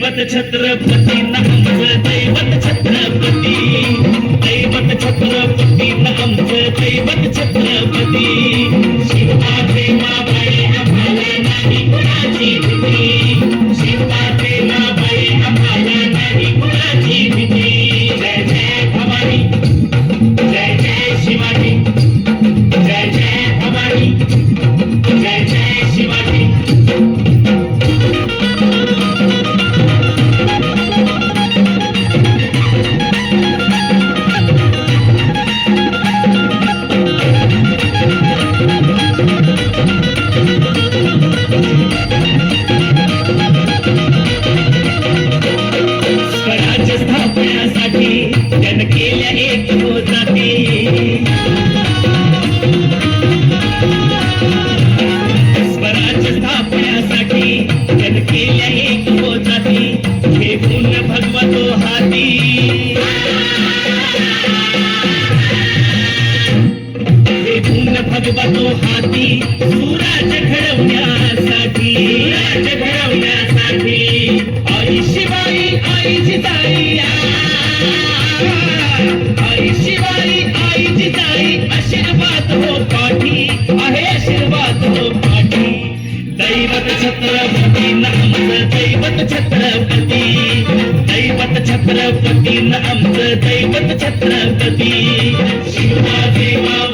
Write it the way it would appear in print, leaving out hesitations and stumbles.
दैवत छत्रपती आमचं दैवत छत्रपती दैवत छत्रपती आमचं दैवत छत्रपती शिवबाचे माबाई आम्हाला नाही कुणाची भीती शिवबाचे माबाई आम्हाला नाही कुणाची भीती जय जय भवानी जय जय शिवाजी जय जय भवानी जय जय शिवाजी स्वराज्य स्थापण्यासाठी जन केल्या एक जाती स्वराज्य स्थापण्यासाठी जन केल्या एक जाती घेऊन भगवतो हाती घेऊन भगवतो हाती सुराज घडवण्यासाठी राज घडवण्यासाठी आई शिवाई आई जिजाई आई शिवाई आई जिजाई आशीर्वाद हो पाठी आहे आशीर्वाद हो पाठी दैवत छत्रपती आमचं दैवत छत्रपती दैवत छत्रपती आमचं दैवत छत्रपती शिवबा देवा